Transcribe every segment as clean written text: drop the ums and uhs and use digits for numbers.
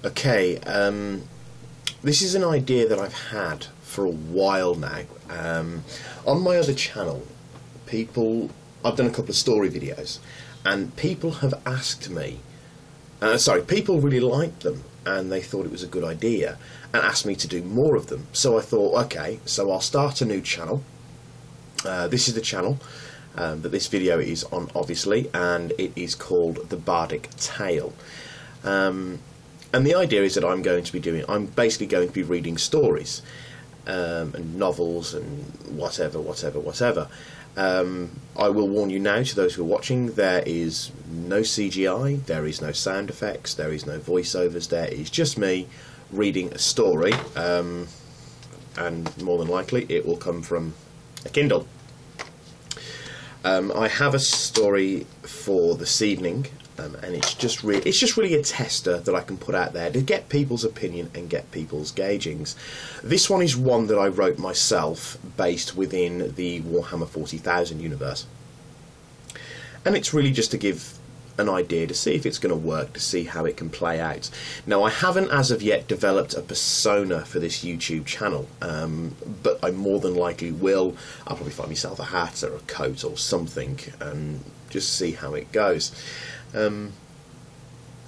Okay, this is an idea that I've had for a while now. On my other channel, I've done a couple of story videos, and people have asked me, people really liked them, and they thought it was a good idea, and asked me to do more of them. So I thought, okay, so I'll start a new channel. This is the channel that this video is on, obviously, and it is called The Bardic Tale. And the idea is that I'm basically going to be reading stories and novels and whatever. I will warn you now, to those who are watching, there is no CGI, there is no sound effects, there is no voiceovers, there is just me reading a story, and more than likely it will come from a Kindle. I have a story for this evening, and it's just really a tester that I can put out there to get people's opinion and get people's gaugings. This one is one that I wrote myself, based within the Warhammer 40,000 universe, and it's really just to give an idea, to see if it's going to work, to see how it can play out. Now, I haven't as of yet developed a persona for this YouTube channel, but I more than likely will. I'll probably find myself a hat or a coat or something and just see how it goes. I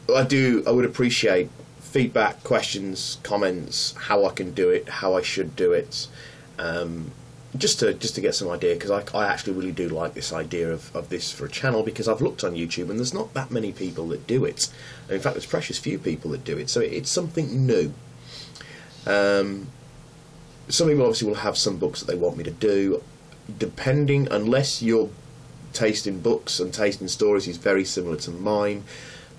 would appreciate feedback, questions, comments, how I can do it, how I should do it, just to get some idea, because I actually really do like this idea of this for a channel, because I've looked on YouTube and there's not that many people that do it. In fact, there's precious few people that do it, so it's something new. Some people obviously will have some books that they want me to do, unless your taste in books and taste in stories is very similar to mine,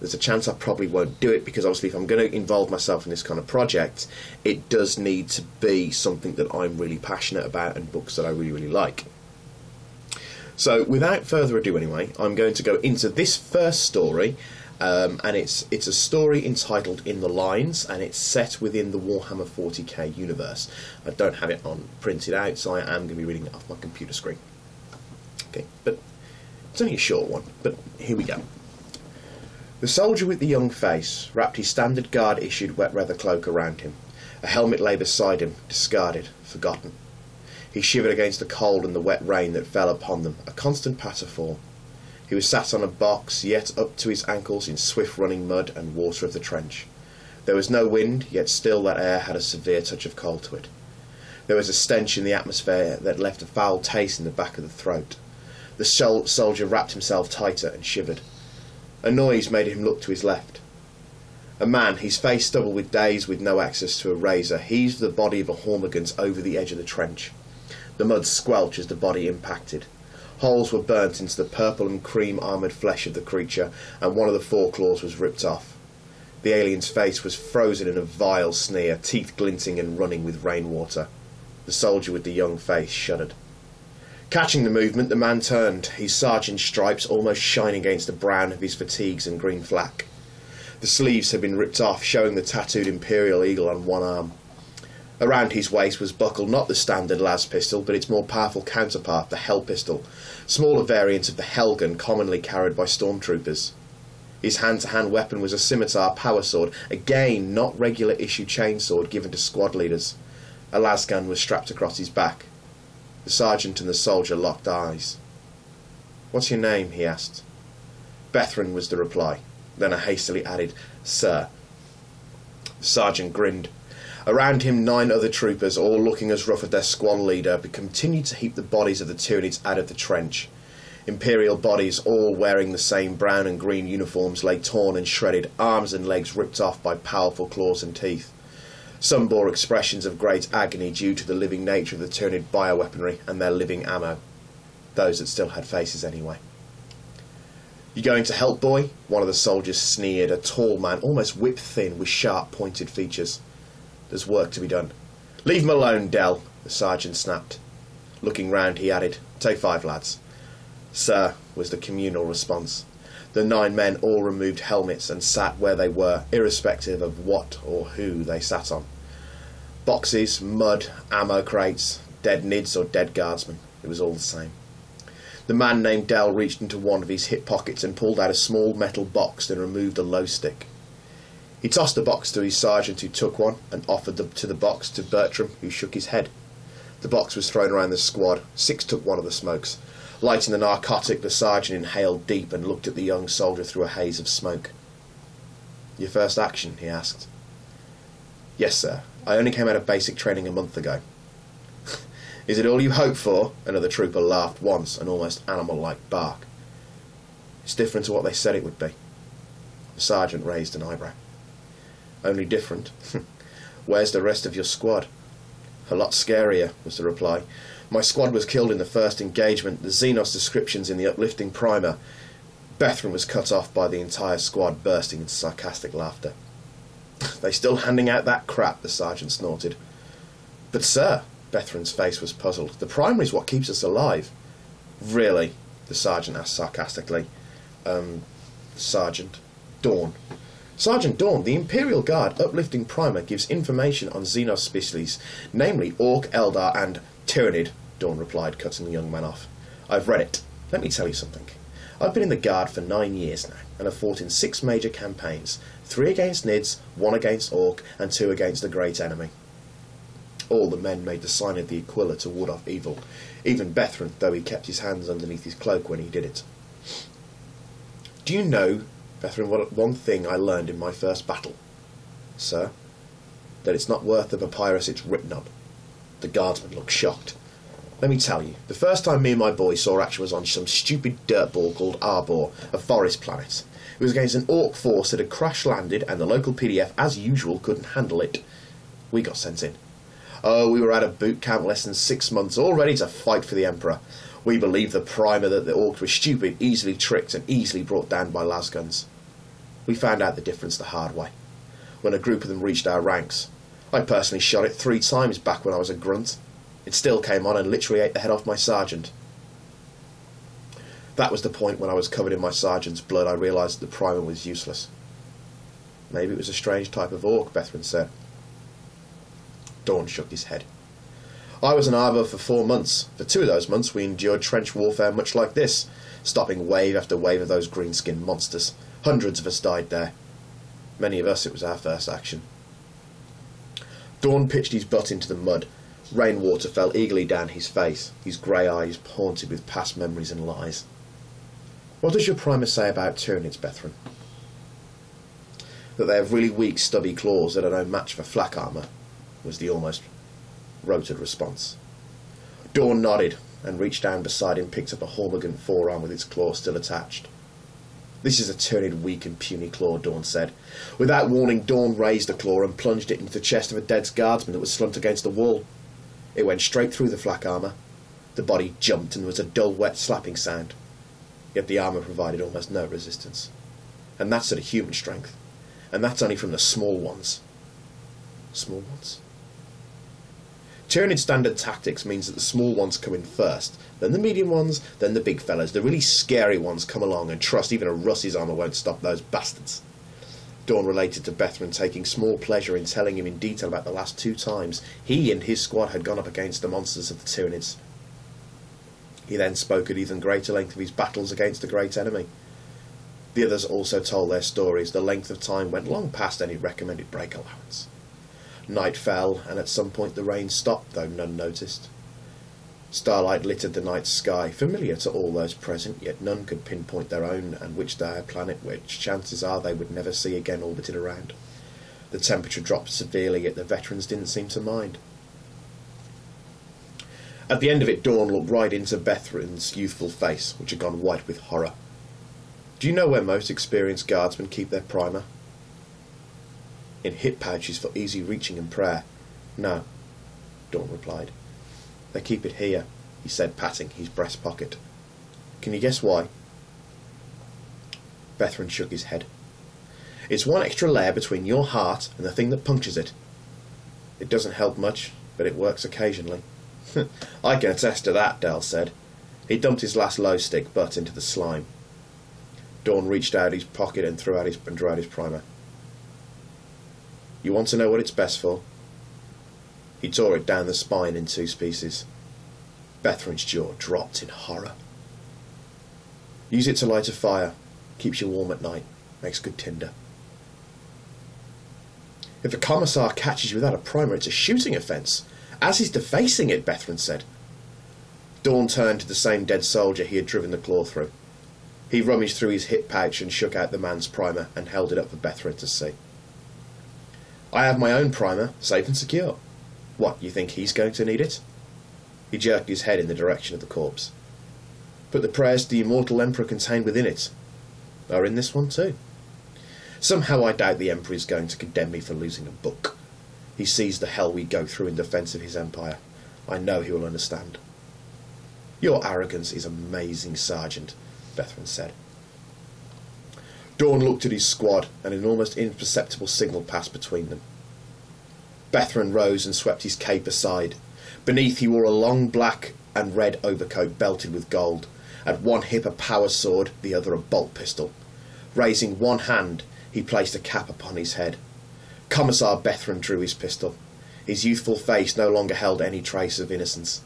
there's a chance I probably won't do it, because obviously if I'm going to involve myself in this kind of project, it does need to be something that I'm really passionate about and books that I really like. So without further ado anyway, I'm going to go into this first story, and it's a story entitled In the Lines, and it's set within the Warhammer 40k universe. I don't have it on printed out, so I am going to be reading it off my computer screen. Okay, but it's only a short one, but here we go. The soldier with the young face wrapped his standard guard-issued wet leather cloak around him. A helmet lay beside him, discarded, forgotten. He shivered against the cold and the wet rain that fell upon them, a constant patter-fall. He was sat on a box, yet up to his ankles in swift-running mud and water of the trench. There was no wind, yet still that air had a severe touch of cold to it. There was a stench in the atmosphere that left a foul taste in the back of the throat. The soldier wrapped himself tighter and shivered. A noise made him look to his left. A man, his face stubbled with days with no access to a razor, heaved the body of a Hormigans over the edge of the trench. The mud squelched as the body impacted. Holes were burnt into the purple and cream armoured flesh of the creature, and one of the foreclaws was ripped off. The alien's face was frozen in a vile sneer, teeth glinting and running with rainwater. The soldier with the young face shuddered. Catching the movement, the man turned, his sergeant's stripes almost shining against the brown of his fatigues and green flak. The sleeves had been ripped off, showing the tattooed imperial eagle on one arm. Around his waist was buckled not the standard las pistol, but its more powerful counterpart, the hell pistol, smaller variant of the hell gun commonly carried by stormtroopers. His hand-to-hand weapon was a scimitar power sword, again not regular issue chainsword given to squad leaders. A las gun was strapped across his back. The sergeant and the soldier locked eyes. "What's your name?" he asked. "Bethran," was the reply. Then I hastily added, "Sir." The sergeant grinned. Around him 9 other troopers, all looking as rough as their squad leader, continued to heap the bodies of the Tyranids out of the trench. Imperial bodies, all wearing the same brown and green uniforms, lay torn and shredded, arms and legs ripped off by powerful claws and teeth. Some bore expressions of great agony due to the living nature of the Tyranid bioweaponry and their living ammo. Those that still had faces anyway. "You going to help, boy?" One of the soldiers sneered, a tall man, almost whip-thin, with sharp pointed features. "There's work to be done." "Leave him alone, Dell," the sergeant snapped. Looking round, he added, "Take 5 lads." "Sir," was the communal response. The 9 men all removed helmets and sat where they were, irrespective of what or who they sat on. Boxes, mud, ammo crates, dead nids or dead guardsmen, it was all the same. The man named Dell reached into one of his hip pockets and pulled out a small metal box and removed a low stick. He tossed the box to his sergeant, who took one and offered the box to Bertram, who shook his head. The box was thrown around the squad. 6 took one of the smokes. Lighting the narcotic, the sergeant inhaled deep and looked at the young soldier through a haze of smoke. "Your first action?" he asked. "Yes, sir. I only came out of basic training a month ago." "Is it all you hoped for?" Another trooper laughed once, an almost animal-like bark. "It's different to what they said it would be." The sergeant raised an eyebrow. "Only different? Where's the rest of your squad?" "A lot scarier," was the reply. "My squad was killed in the first engagement. The Xenos description's in the uplifting primer." Bethran was cut off by the entire squad, bursting into sarcastic laughter. "They still handing out that crap?" the sergeant snorted. "But sir," Bethran's face was puzzled, "the primary's what keeps us alive." "Really?" the sergeant asked sarcastically. Sergeant Dawn. "Sergeant Dawn, the Imperial Guard uplifting primer gives information on Xenos species, namely Orc, Eldar and Tyranid," Dawn replied, cutting the young man off. "I've read it. Let me tell you something. I've been in the Guard for 9 years now, and have fought in 6 major campaigns, 3 against Nids, 1 against Orc, and 2 against the Great Enemy." All the men made the sign of the Aquila to ward off evil, even Bethran, though he kept his hands underneath his cloak when he did it. "Do you know, Bethran, what one thing I learned in my first battle?" "Sir?" "That it's not worth the papyrus it's written on." The guardsman looked shocked. "Let me tell you, the first time me and my boy saw action was on some stupid dirtball called Arbor, a forest planet. It was against an Orc force that had crash-landed, and the local PDF, as usual, couldn't handle it. We got sent in. Oh, we were out of boot camp less than 6 months, all ready to fight for the Emperor. We believed the primer that the Orcs were stupid, easily tricked, and easily brought down by lasguns. We found out the difference the hard way, when a group of them reached our ranks. I personally shot it 3 times back when I was a grunt. It still came on and literally ate the head off my sergeant. That was the point when I was covered in my sergeant's blood I realised that the primer was useless." "Maybe it was a strange type of Orc," Bethran said. Dawn shook his head. "I was in Arbor for 4 months. For 2 of those months we endured trench warfare much like this, stopping wave after wave of those green-skinned monsters. Hundreds of us died there. Many of us, it was our first action." Dawn pitched his butt into the mud. Rainwater fell eagerly down his face, his grey eyes haunted with past memories and lies. "What does your primer say about Tyranids, Bethran?" "That they have really weak, stubby claws that are no match for flak armour," was the almost roted response. Dawn nodded and reached down beside him, picked up a Hormigant forearm with its claw still attached. "This is a Tyranid weak and puny claw," Dawn said. Without warning, Dawn raised the claw and plunged it into the chest of a dead guardsman that was slumped against the wall. It went straight through the flak armour. The body jumped and there was a dull, wet slapping sound. Yet the armour provided almost no resistance. And that's at a human strength. And that's only from the small ones. Small ones? Tyranid standard tactics means that the small ones come in first, then the medium ones, then the big fellas. The really scary ones come along, and trust, even a Russ's armour won't stop those bastards. Dawn related to Bethran, taking small pleasure in telling him in detail about the last 2 times he and his squad had gone up against the monsters of the Tyranids. He then spoke at even greater length of his battles against the Great Enemy. The others also told their stories. The length of time went long past any recommended break allowance. Night fell, and at some point the rain stopped, though none noticed. Starlight littered the night sky, familiar to all those present, yet none could pinpoint their own and which dire planet, which chances are they would never see again, orbited around. The temperature dropped severely, yet the veterans didn't seem to mind. At the end of it, Dawn looked right into Bethran's youthful face, which had gone white with horror. "Do you know where most experienced guardsmen keep their primer?" "In hip pouches for easy reaching and prayer." "No," Dawn replied. "They keep it here," he said, patting his breast pocket. "Can you guess why?" Bethran shook his head. "It's 1 extra layer between your heart and the thing that punctures it. It doesn't help much, but it works occasionally." "I can attest to that," Dell said. He dumped his last low stick butt into the slime. Dawn reached out his pocket and drew out his primer. "You want to know what it's best for?" He tore it down the spine in 2 pieces. Bethran's jaw dropped in horror. "Use it to light a fire. Keeps you warm at night. Makes good tinder." If the Commissar catches you without a primer, it's a shooting offence, as is defacing it, Bethran said. Dawn turned to the same dead soldier he had driven the claw through. He rummaged through his hip pouch and shook out the man's primer and held it up for Bethran to see. I have my own primer, safe and secure. What, you think he's going to need it? He jerked his head in the direction of the corpse. But the prayers to the immortal Emperor contained within it are in this one too. Somehow I doubt the Emperor is going to condemn me for losing a book. He sees the hell we go through in defence of his empire. I know he will understand. Your arrogance is amazing, Sergeant, Bethran said. Dawn looked at his squad, and an almost imperceptible signal passed between them. Bethran rose and swept his cape aside. Beneath he wore a long black and red overcoat belted with gold. At one hip a power sword, the other a bolt pistol. Raising one hand, he placed a cap upon his head. Commissar Bethran drew his pistol. His youthful face no longer held any trace of innocence.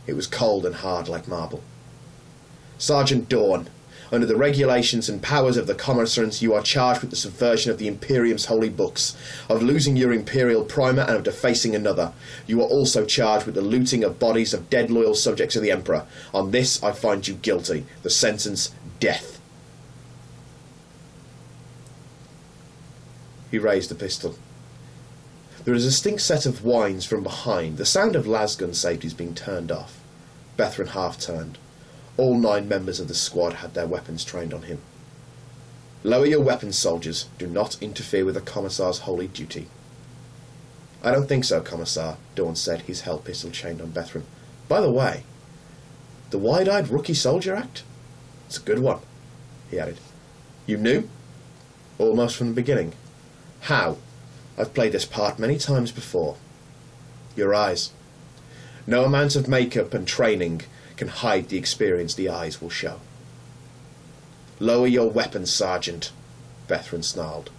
It was cold and hard like marble. Sergeant Dawn, under the regulations and powers of the Commissarians, you are charged with the subversion of the Imperium's holy books, of losing your Imperial primer and of defacing another. You are also charged with the looting of bodies of dead loyal subjects of the Emperor. On this I find you guilty. The sentence, death. He raised the pistol. There was a distinct set of whines from behind. The sound of lasgun safeties being turned off. Bethran half turned. All 9 members of the squad had their weapons trained on him. Lower your weapons, soldiers. Do not interfere with the Commissar's holy duty. I don't think so, Commissar, Dawn said, his held pistol chained on Bethran. By the way, the Wide-Eyed Rookie Soldier Act? It's a good one, he added. You knew? Almost from the beginning. How? I've played this part many times before. Your eyes. No amount of makeup and training can hide the experience the eyes will show. Lower your weapons, Sergeant, Bethran snarled.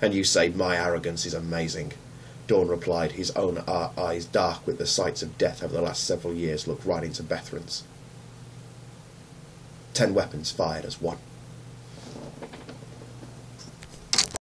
And you say my arrogance is amazing, Dawn replied, his own eyes dark with the sights of death over the last several years looked right into Bethran's. 10 weapons fired as one.